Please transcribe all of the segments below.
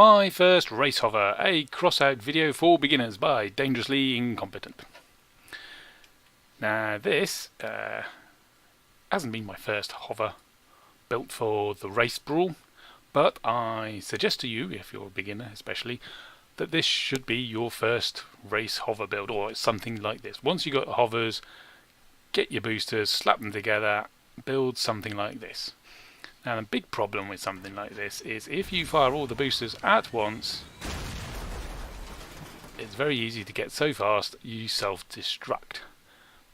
My First Race Hover, a cross-out video for beginners by Dangerously Incompetent. Now this hasn't been my first hover built for the race brawl, but I suggest to you, if you're a beginner especially, that this should be your first race hover build, or something like this. Once you've got the hovers, get your boosters, slap them together, build something like this. Now the big problem with something like this is if you fire all the boosters at once, it's very easy to get so fast you self-destruct.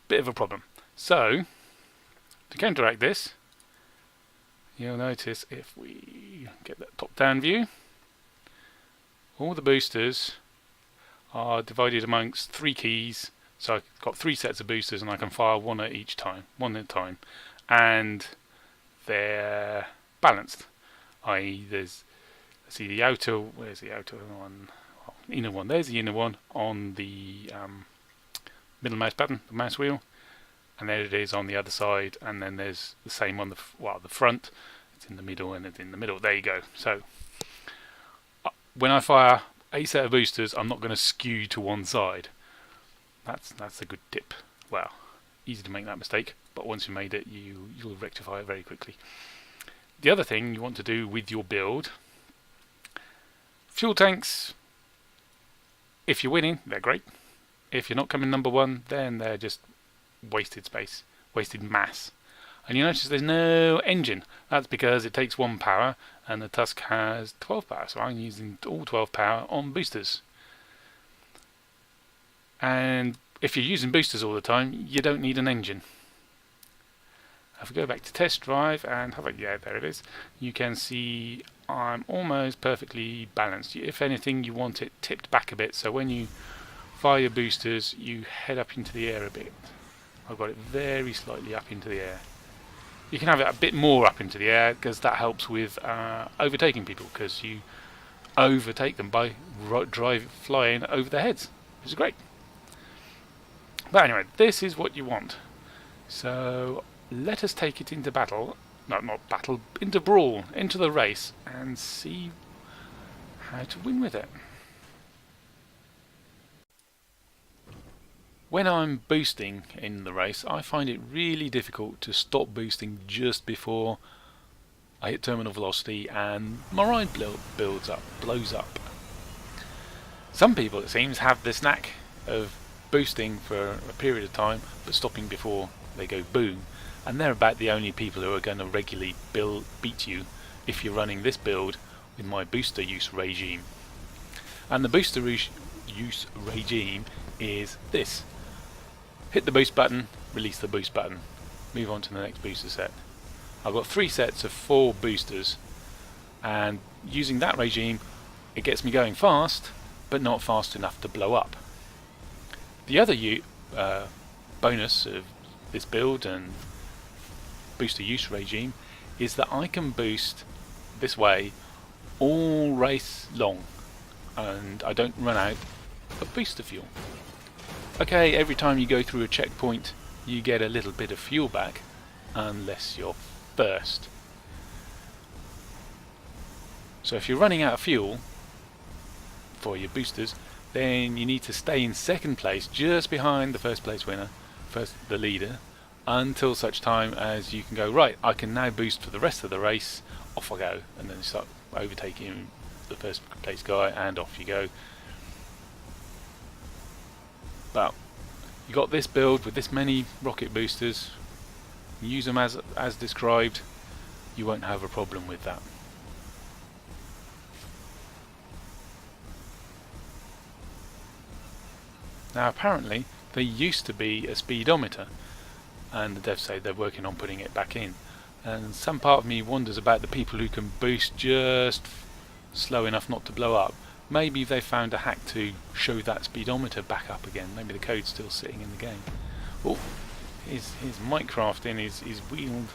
Bit of a problem. So, to counteract this, you'll notice if we get that top-down view, all the boosters are divided amongst 3 keys. So I've got 3 sets of boosters and I can fire one at a time. And they're balanced, i.e. there's, let's see, the outer, where's the outer one? Oh, inner one, there's the inner one on the middle mouse button, the mouse wheel, and there it is on the other side, and then there's the same on the front, it's in the middle and it's in the middle, there you go. So when I fire a set of boosters, I'm not going to skew to one side. That's a good tip. Well, easy to make that mistake, but once you made it, you'll rectify it very quickly. The other thing you want to do with your build, fuel tanks, if you're winning, they're great. If you're not coming number 1, then they're just wasted space, wasted mass. And you notice there's no engine. That's because it takes 1 power and the Tusk has 12 power, so I'm using all 12 power on boosters. And if you're using boosters all the time, you don't need an engine. If we go back to test drive and have a, yeah, there it is, you can see I'm almost perfectly balanced. If anything, you want it tipped back a bit, so when you fire your boosters, you head up into the air a bit. I've got it very slightly up into the air. You can have it a bit more up into the air because that helps with overtaking people, because you overtake them by flying over their heads, which is great. But anyway, this is what you want. So let us take it into battle, no, not battle, into brawl, into the race, and see how to win with it. When I'm boosting in the race, I find it really difficult to stop boosting just before I hit terminal velocity and my ride blows up. Some people, it seems, have this knack of boosting for a period of time but stopping before they go boom, and they're about the only people who are going to regularly beat you if you're running this build with my booster use regime. And the booster use regime is this: hit the boost button, release the boost button, move on to the next booster set. I've got 3 sets of 4 boosters, and using that regime it gets me going fast but not fast enough to blow up. The other bonus of this build and booster use regime is that I can boost this way all race long and I don't run out of booster fuel. Okay, every time you go through a checkpoint you get a little bit of fuel back, unless you're first. So if you're running out of fuel for your boosters, then you need to stay in second place, just behind the first place winner, the leader, until such time as you can go, right, I can now boost for the rest of the race, off I go, and then start overtaking the first place guy and off you go. But you got this build with this many rocket boosters, use them as described, you won't have a problem with that. Now apparently there used to be a speedometer, and the devs say they're working on putting it back in, and some part of me wonders about the people who can boost just slow enough not to blow up. Maybe they found a hack to show that speedometer back up again. Maybe the code's still sitting in the game. Oh, his Minecraft in his wheeled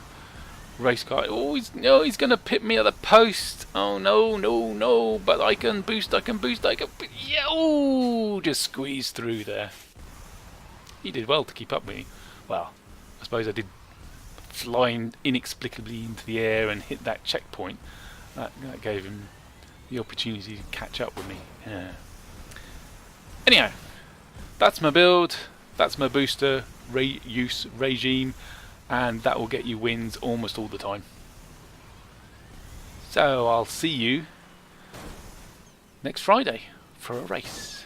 race car. Oh, he's going to pit me at the post. Oh no, but I can boost, yeah, oh, just squeeze through there. He did well to keep up with me. Well, I suppose I did flying inexplicably into the air and hit that checkpoint. That gave him the opportunity to catch up with me. Yeah. Anyhow, that's my build, that's my booster use regime, and that will get you wins almost all the time. So I'll see you next Friday for a race.